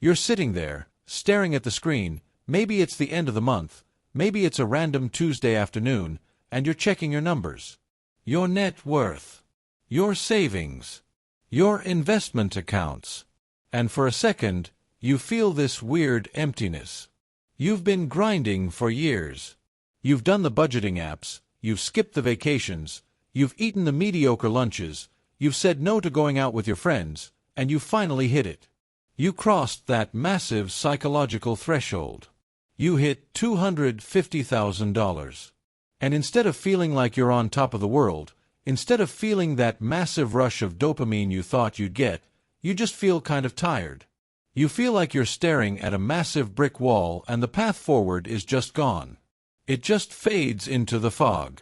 You're sitting there, staring at the screen. Maybe it's the end of the month, maybe it's a random Tuesday afternoon, and you're checking your numbers. Your net worth, your savings, your investment accounts. And for a second, you feel this weird emptiness. You've been grinding for years. You've done the budgeting apps, you've skipped the vacations, you've eaten the mediocre lunches, you've said no to going out with your friends, and you finally hit it. You crossed that massive psychological threshold. You hit $250,000. And instead of feeling like you're on top of the world, instead of feeling that massive rush of dopamine you thought you'd get, you just feel kind of tired. You feel like you're staring at a massive brick wall and the path forward is just gone. It just fades into the fog.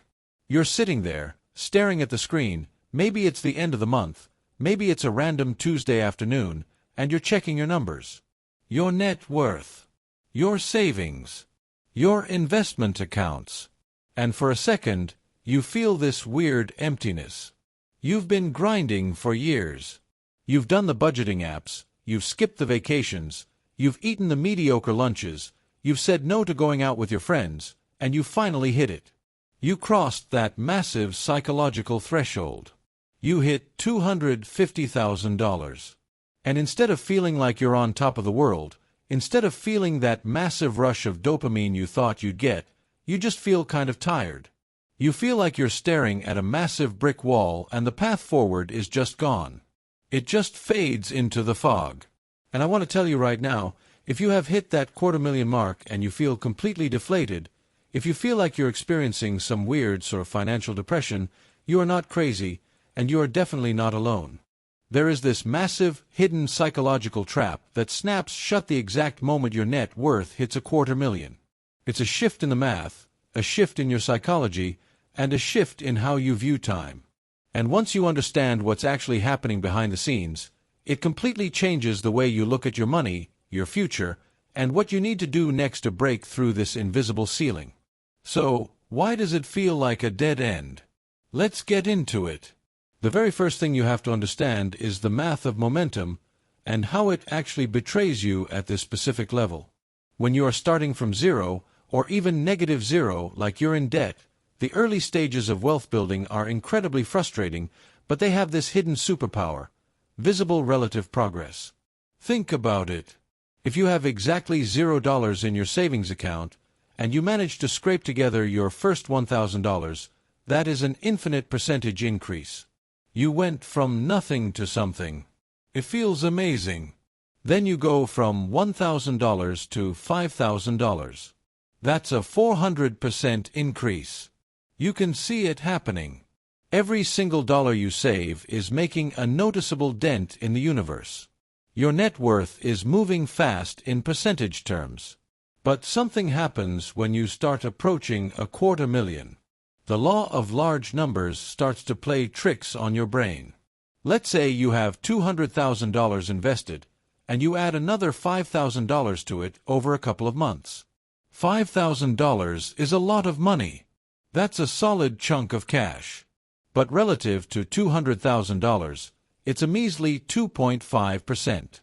You're sitting there, staring at the screen. Maybe it's the end of the month, maybe it's a random Tuesday afternoon, and you're checking your numbers. Your net worth, your savings, your investment accounts. And for a second, you feel this weird emptiness. You've been grinding for years. You've done the budgeting apps, you've skipped the vacations, you've eaten the mediocre lunches, you've said no to going out with your friends, and you finally hit it. You crossed that massive psychological threshold. You hit $250,000. And instead of feeling like you're on top of the world, instead of feeling that massive rush of dopamine you thought you'd get, you just feel kind of tired. You feel like you're staring at a massive brick wall and the path forward is just gone. It just fades into the fog. And I want to tell you right now, if you have hit that $250,000 mark and you feel completely deflated, if you feel like you're experiencing some weird sort of financial depression, you are not crazy, and you are definitely not alone. There is this massive, hidden psychological trap that snaps shut the exact moment your net worth hits $250,000. It's a shift in the math, a shift in your psychology, and a shift in how you view time. And once you understand what's actually happening behind the scenes, it completely changes the way you look at your money, your future, and what you need to do next to break through this invisible ceiling. So, why does it feel like a dead end? Let's get into it. The very first thing you have to understand is the math of momentum and how it actually betrays you at this specific level. When you are starting from zero, or even negative zero, like you're in debt, the early stages of wealth building are incredibly frustrating, but they have this hidden superpower: visible relative progress. Think about it. If you have exactly $0 in your savings account, and you manage to scrape together your first $1,000, that is an infinite percentage increase. You went from nothing to something. It feels amazing. Then you go from $1,000 to $5,000. That's a 400% increase. You can see it happening. Every single dollar you save is making a noticeable dent in the universe. Your net worth is moving fast in percentage terms. But something happens when you start approaching $250,000. The law of large numbers starts to play tricks on your brain. Let's say you have $200,000 invested, and you add another $5,000 to it over a couple of months. $5,000 is a lot of money. That's a solid chunk of cash. But relative to $200,000, it's a measly 2.5%.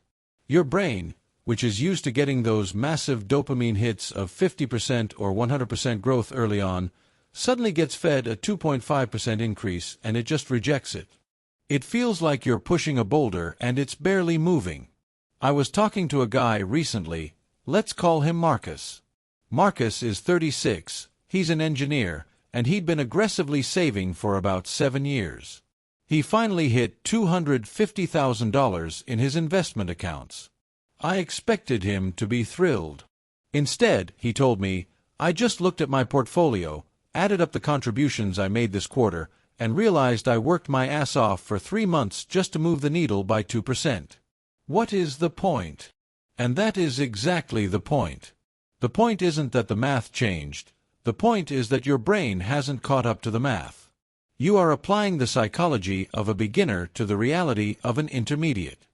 Your brain, which is used to getting those massive dopamine hits of 50% or 100% growth early on, suddenly gets fed a 2.5% increase and it just rejects it. It feels like you're pushing a boulder and it's barely moving. I was talking to a guy recently. Let's call him Marcus. Marcus is 36, he's an engineer, and he'd been aggressively saving for about 7 years. He finally hit $250,000 in his investment accounts. I expected him to be thrilled. Instead, he told me, I just looked at my portfolio, added up the contributions I made this quarter, and realized I worked my ass off for 3 months just to move the needle by 2%. What is the point? And that is exactly the point. The point isn't that the math changed. The point is that your brain hasn't caught up to the math. You are applying the psychology of a beginner to the reality of an intermediate.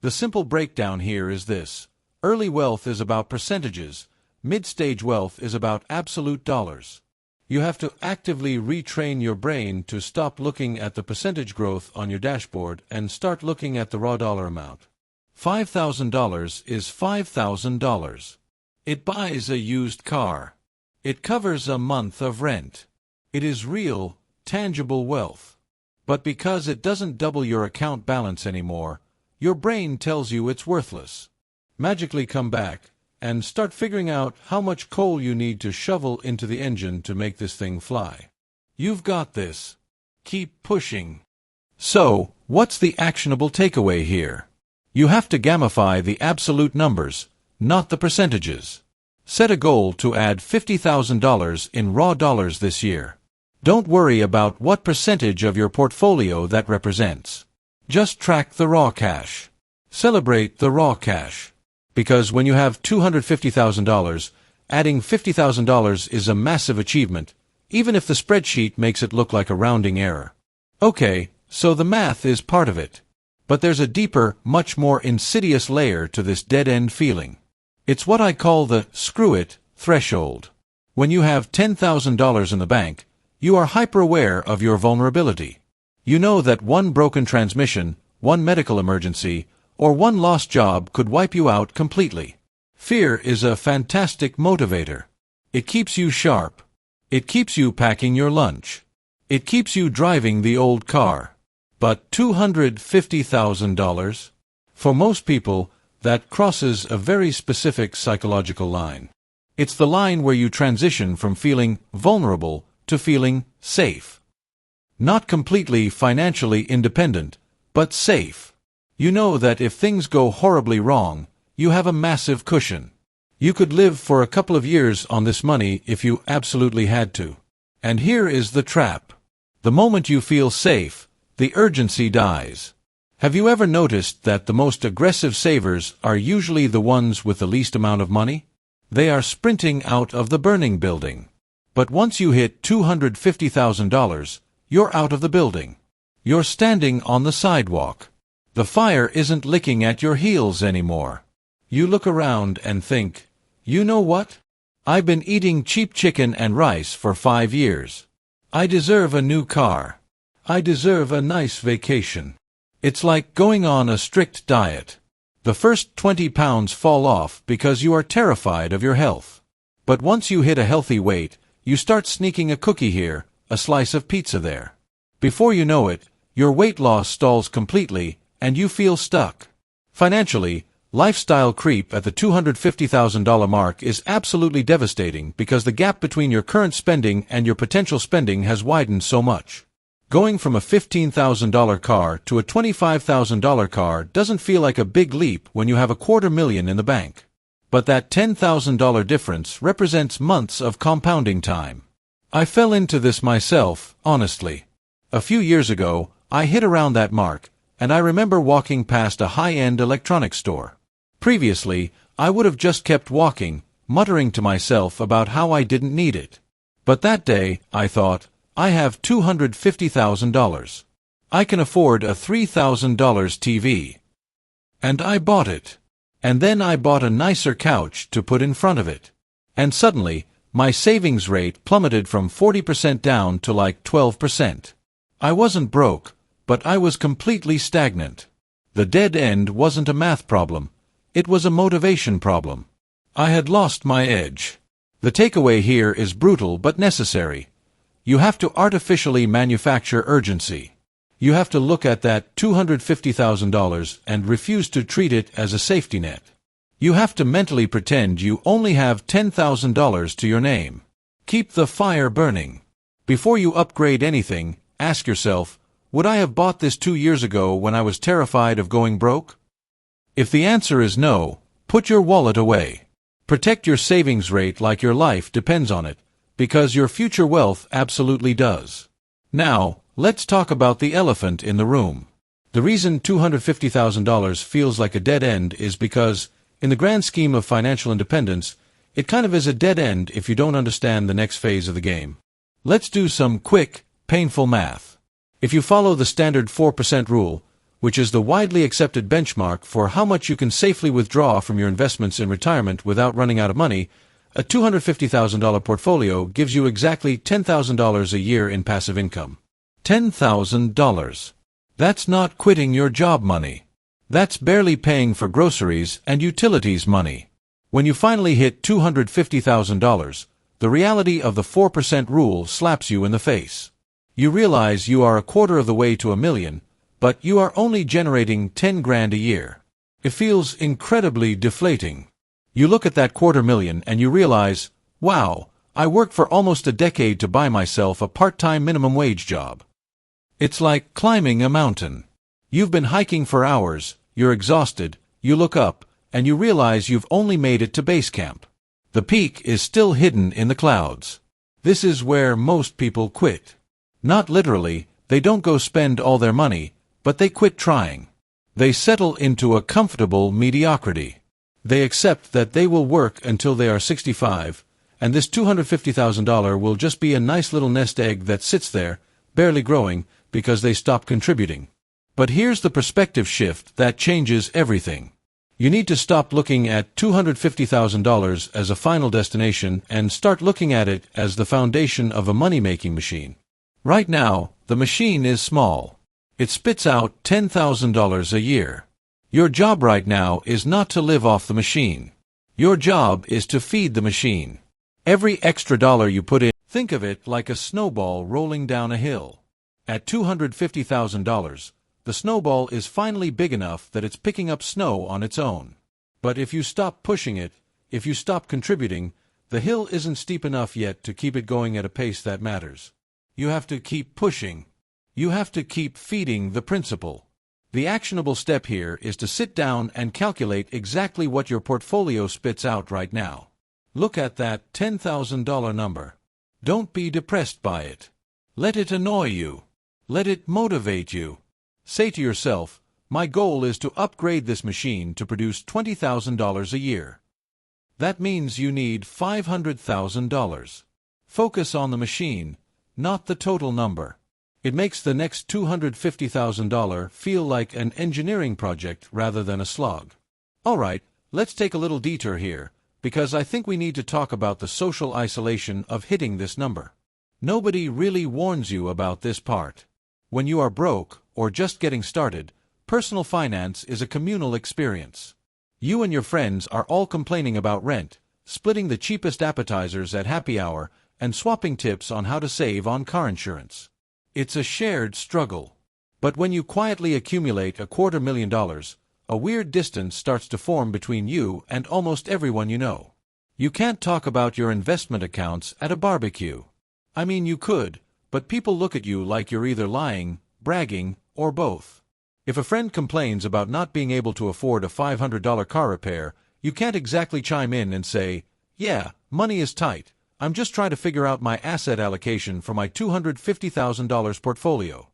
The simple breakdown here is this: early wealth is about percentages, mid-stage wealth is about absolute dollars. You have to actively retrain your brain to stop looking at the percentage growth on your dashboard and start looking at the raw dollar amount. $5,000 is $5,000. It buys a used car. It covers a month of rent. It is real, tangible wealth. But because it doesn't double your account balance anymore, your brain tells you it's worthless. Magically come back and start figuring out how much coal you need to shovel into the engine to make this thing fly. You've got this. Keep pushing. So, what's the actionable takeaway here? You have to gamify the absolute numbers, not the percentages. Set a goal to add $50,000 in raw dollars this year. Don't worry about what percentage of your portfolio that represents. Just track the raw cash. Celebrate the raw cash. Because when you have $250,000, adding $50,000 is a massive achievement, even if the spreadsheet makes it look like a rounding error. Okay, so the math is part of it. But there's a deeper, much more insidious layer to this dead-end feeling. It's what I call the screw it threshold. When you have $10,000 in the bank, you are hyper-aware of your vulnerability. You know that one broken transmission, one medical emergency, or one lost job could wipe you out completely. Fear is a fantastic motivator. It keeps you sharp. It keeps you packing your lunch. It keeps you driving the old car. But $250,000? For most people, that crosses a very specific psychological line. It's the line where you transition from feeling vulnerable to feeling safe. Not completely financially independent, but safe. You know that if things go horribly wrong, you have a massive cushion. You could live for a couple of years on this money if you absolutely had to. And here is the trap. The moment you feel safe, the urgency dies. Have you ever noticed that the most aggressive savers are usually the ones with the least amount of money? They are sprinting out of the burning building. But once you hit $250,000, you're out of the building. You're standing on the sidewalk. The fire isn't licking at your heels anymore. You look around and think, you know what? I've been eating cheap chicken and rice for 5 years. I deserve a new car. I deserve a nice vacation. It's like going on a strict diet. The first 20 pounds fall off because you are terrified of your health. But once you hit a healthy weight, you start sneaking a cookie here, a slice of pizza there. Before you know it, your weight loss stalls completely, and you feel stuck. Financially, lifestyle creep at the $250,000 mark is absolutely devastating because the gap between your current spending and your potential spending has widened so much. Going from a $15,000 car to a $25,000 car doesn't feel like a big leap when you have $250,000 in the bank. But that $10,000 difference represents months of compounding time. I fell into this myself, honestly. A few years ago, I hit around that mark, and I remember walking past a high-end electronics store. Previously, I would have just kept walking, muttering to myself about how I didn't need it. But that day, I thought, I have $250,000. I can afford a $3,000 TV. And I bought it. And then I bought a nicer couch to put in front of it. And suddenly, my savings rate plummeted from 40% down to like 12%. I wasn't broke, but I was completely stagnant. The dead end wasn't a math problem. It was a motivation problem. I had lost my edge. The takeaway here is brutal but necessary. You have to artificially manufacture urgency. You have to look at that $250,000 and refuse to treat it as a safety net. You have to mentally pretend you only have $10,000 to your name. Keep the fire burning. Before you upgrade anything, ask yourself, would I have bought this 2 years ago when I was terrified of going broke? If the answer is no, put your wallet away. Protect your savings rate like your life depends on it, because your future wealth absolutely does. Now, let's talk about the elephant in the room. The reason $250,000 feels like a dead end is because, in the grand scheme of financial independence, it kind of is a dead end if you don't understand the next phase of the game. Let's do some quick, painful math. If you follow the standard 4% rule, which is the widely accepted benchmark for how much you can safely withdraw from your investments in retirement without running out of money, a $250,000 portfolio gives you exactly $10,000 a year in passive income. $10,000. That's not quitting your job money. That's barely paying for groceries and utilities money. When you finally hit $250,000, the reality of the 4% rule slaps you in the face. You realize you are a quarter of the way to $1 million, but you are only generating 10 grand a year. It feels incredibly deflating. You look at that $250,000 and you realize, wow, I worked for almost a decade to buy myself a part-time minimum wage job. It's like climbing a mountain. You've been hiking for hours, you're exhausted, you look up, and you realize you've only made it to base camp. The peak is still hidden in the clouds. This is where most people quit. Not literally, they don't go spend all their money, but they quit trying. They settle into a comfortable mediocrity. They accept that they will work until they are 65, and this $250,000 will just be a nice little nest egg that sits there, barely growing, because they stop contributing. But here's the perspective shift that changes everything. You need to stop looking at $250,000 as a final destination and start looking at it as the foundation of a money-making machine. Right now, the machine is small. It spits out $10,000 a year. Your job right now is not to live off the machine. Your job is to feed the machine. Every extra dollar you put in, think of it like a snowball rolling down a hill. At $250,000, the snowball is finally big enough that it's picking up snow on its own. But if you stop pushing it, if you stop contributing, the hill isn't steep enough yet to keep it going at a pace that matters. You have to keep pushing. You have to keep feeding the principle. The actionable step here is to sit down and calculate exactly what your portfolio spits out right now. Look at that $10,000 number. Don't be depressed by it. Let it annoy you. Let it motivate you. Say to yourself, my goal is to upgrade this machine to produce $20,000 a year. That means you need $500,000. Focus on the machine, not the total number. It makes the next $250,000 feel like an engineering project rather than a slog. Alright, let's take a little detour here, because I think we need to talk about the social isolation of hitting this number. Nobody really warns you about this part. When you are broke, or just getting started, personal finance is a communal experience. You and your friends are all complaining about rent, splitting the cheapest appetizers at happy hour, and swapping tips on how to save on car insurance. It's a shared struggle. But when you quietly accumulate $250,000, a weird distance starts to form between you and almost everyone you know. You can't talk about your investment accounts at a barbecue. I mean, you could, but people look at you like you're either lying, bragging, or both. If a friend complains about not being able to afford a $500 car repair, you can't exactly chime in and say, yeah, money is tight. I'm just trying to figure out my asset allocation for my $250,000 portfolio.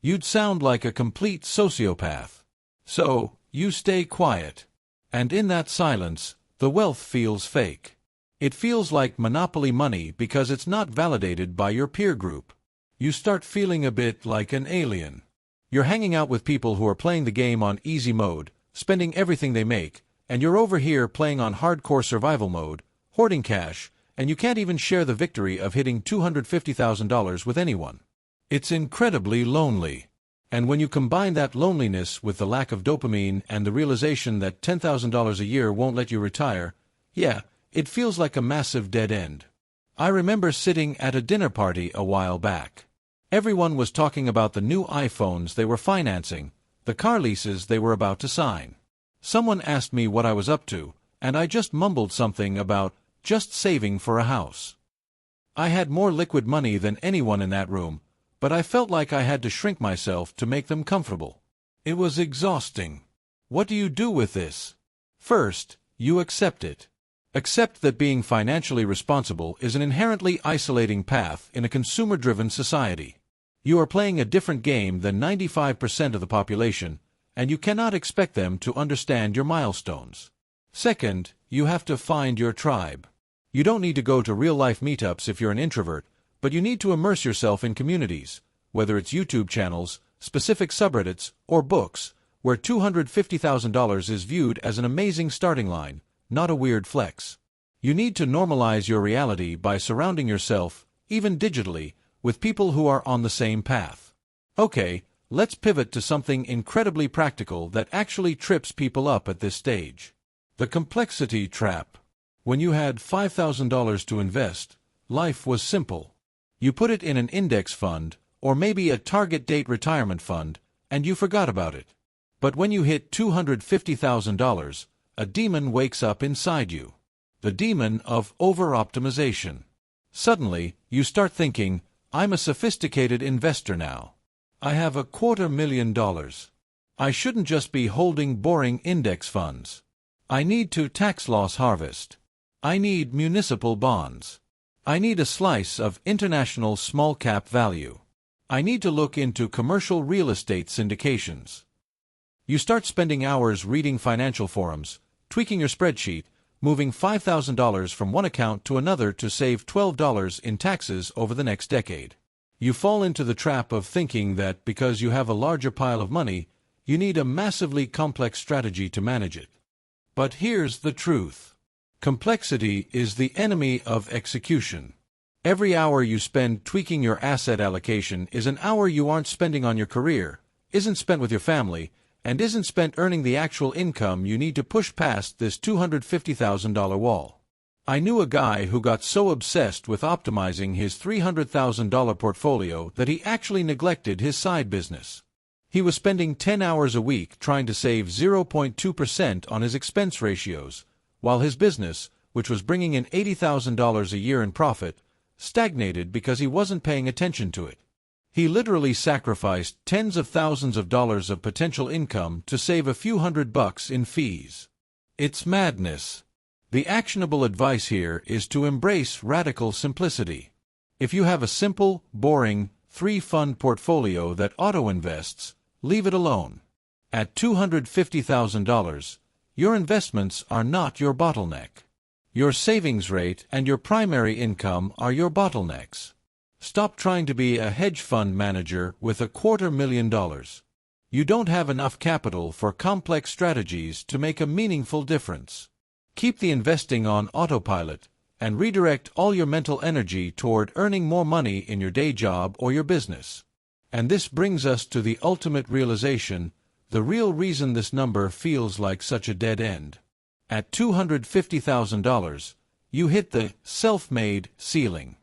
You'd sound like a complete sociopath. So, you stay quiet. And in that silence, the wealth feels fake. It feels like monopoly money because it's not validated by your peer group. You start feeling a bit like an alien. You're hanging out with people who are playing the game on easy mode, spending everything they make, and you're over here playing on hardcore survival mode, hoarding cash, and you can't even share the victory of hitting $250,000 with anyone. It's incredibly lonely. And when you combine that loneliness with the lack of dopamine and the realization that $10,000 a year won't let you retire, yeah, it feels like a massive dead end. I remember sitting at a dinner party a while back. Everyone was talking about the new iPhones they were financing, the car leases they were about to sign. Someone asked me what I was up to, and I just mumbled something about just saving for a house. I had more liquid money than anyone in that room, but I felt like I had to shrink myself to make them comfortable. It was exhausting. What do you do with this? First, you accept it. Accept that being financially responsible is an inherently isolating path in a consumer-driven society. You are playing a different game than 95% of the population, and you cannot expect them to understand your milestones. Second, you have to find your tribe. You don't need to go to real-life meetups if you're an introvert, but you need to immerse yourself in communities, whether it's YouTube channels, specific subreddits, or books, where $250,000 is viewed as an amazing starting line, not a weird flex. You need to normalize your reality by surrounding yourself, even digitally, with people who are on the same path. Okay, Let's pivot to something incredibly practical that actually trips people up at this stage. The complexity trap. When you had $5,000 to invest, life was simple. You put it in an index fund, or maybe a target date retirement fund, and you forgot about it. But when you hit $250,000, a demon wakes up inside you. The demon of over-optimization. Suddenly, you start thinking, I'm a sophisticated investor now. I have $250,000. I shouldn't just be holding boring index funds. I need to tax loss harvest. I need municipal bonds. I need a slice of international small-cap value. I need to look into commercial real estate syndications. You start spending hours reading financial forums, tweaking your spreadsheet, moving $5,000 from one account to another to save $12 in taxes over the next decade. You fall into the trap of thinking that because you have a larger pile of money, you need a massively complex strategy to manage it. But here's the truth. Complexity is the enemy of execution. Every hour you spend tweaking your asset allocation is an hour you aren't spending on your career, isn't spent with your family, and isn't spent earning the actual income you need to push past this $250,000 wall. I knew a guy who got so obsessed with optimizing his $300,000 portfolio that he actually neglected his side business. He was spending 10 hours a week trying to save 0.2% on his expense ratios, while his business, which was bringing in $80,000 a year in profit, stagnated because he wasn't paying attention to it. He literally sacrificed tens of thousands of dollars of potential income to save a few $100 in fees. It's madness. The actionable advice here is to embrace radical simplicity. If you have a simple, boring, 3-fund portfolio that auto-invests, leave it alone. At $250,000, your investments are not your bottleneck. Your savings rate and your primary income are your bottlenecks. Stop trying to be a hedge fund manager with $250,000. You don't have enough capital for complex strategies to make a meaningful difference. Keep the investing on autopilot and redirect all your mental energy toward earning more money in your day job or your business. And this brings us to the ultimate realization, the real reason this number feels like such a dead end. At $250,000, you hit the self-made ceiling.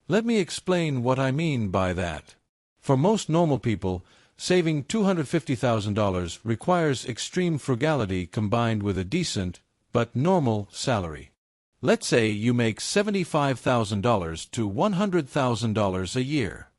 Let me explain what I mean by that. For most normal people, saving $250,000 requires extreme frugality combined with a decent, but normal salary. Let's say you make $75,000 to $100,000 a year.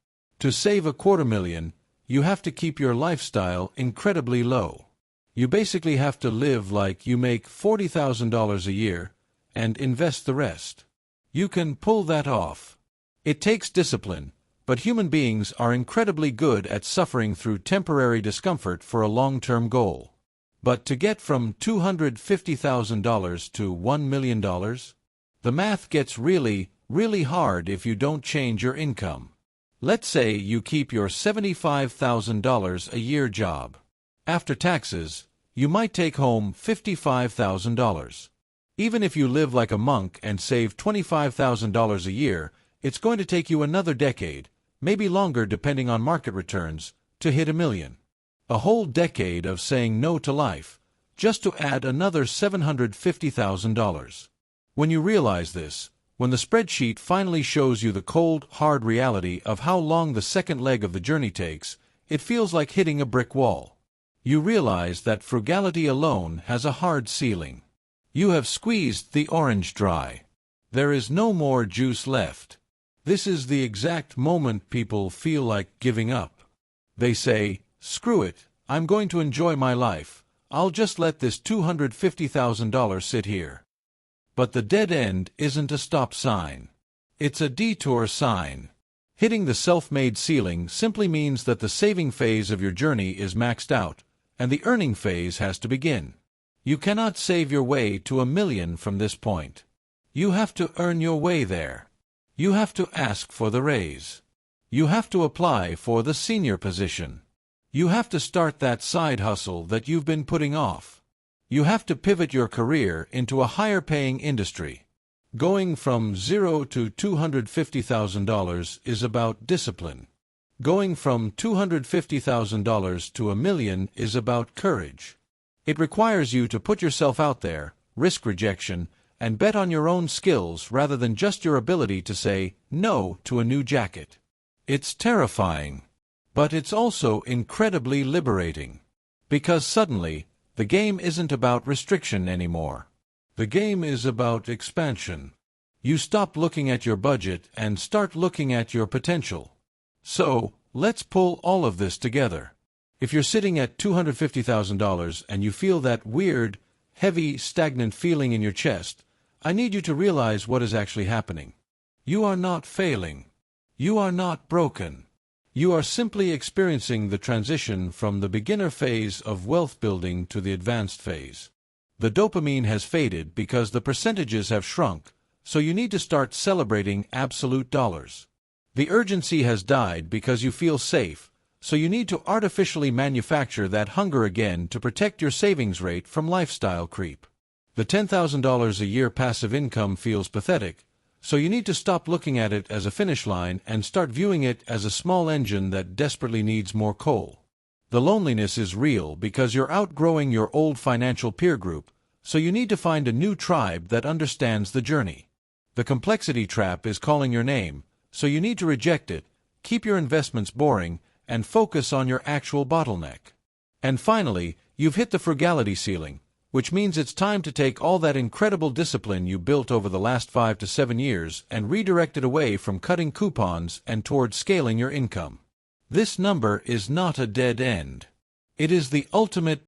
To save $250,000, you have to keep your lifestyle incredibly low. You basically have to live like you make $40,000 a year and invest the rest. You can pull that off. It takes discipline, but human beings are incredibly good at suffering through temporary discomfort for a long-term goal. But to get from $250,000 to $1 million, the math gets really, really hard if you don't change your income. Let's say you keep your $75,000 a year job. After taxes, you might take home $55,000. Even if you live like a monk and save $25,000 a year, it's going to take you another decade, maybe longer depending on market returns, to hit $1 million. A whole decade of saying no to life, just to add another $750,000. When you realize this, when the spreadsheet finally shows you the cold, hard reality of how long the second leg of the journey takes, it feels like hitting a brick wall. You realize that frugality alone has a hard ceiling. You have squeezed the orange dry. There is no more juice left. This is the exact moment people feel like giving up. They say, "Screw it, I'm going to enjoy my life. I'll just let this $250,000 sit here." But the dead end isn't a stop sign. It's a detour sign. Hitting the self-made ceiling simply means that the saving phase of your journey is maxed out, and the earning phase has to begin. You cannot save your way to $1 million from this point. You have to earn your way there. You have to ask for the raise. You have to apply for the senior position. You have to start that side hustle that you've been putting off. You have to pivot your career into a higher-paying industry. Going from $0 to $250,000 is about discipline. Going from $250,000 to $1 million is about courage. It requires you to put yourself out there, risk rejection, and bet on your own skills rather than just your ability to say no to a new jacket. It's terrifying, but it's also incredibly liberating. Because suddenly, the game isn't about restriction anymore. The game is about expansion. You stop looking at your budget and start looking at your potential. So, let's pull all of this together. If you're sitting at $250,000 and you feel that weird, heavy, stagnant feeling in your chest, I need you to realize what is actually happening. You are not failing. You are not broken. You are simply experiencing the transition from the beginner phase of wealth building to the advanced phase. The dopamine has faded because the percentages have shrunk, so you need to start celebrating absolute dollars. The urgency has died because you feel safe, so you need to artificially manufacture that hunger again to protect your savings rate from lifestyle creep. The $10,000 a year passive income feels pathetic, so you need to stop looking at it as a finish line and start viewing it as a small engine that desperately needs more coal. The loneliness is real because you're outgrowing your old financial peer group, so you need to find a new tribe that understands the journey. The complexity trap is calling your name, so you need to reject it, keep your investments boring, and focus on your actual bottleneck. And finally, you've hit the frugality ceiling, which means it's time to take all that incredible discipline you built over the last 5 to 7 years and redirect it away from cutting coupons and towards scaling your income. This number is not a dead end. It is the ultimate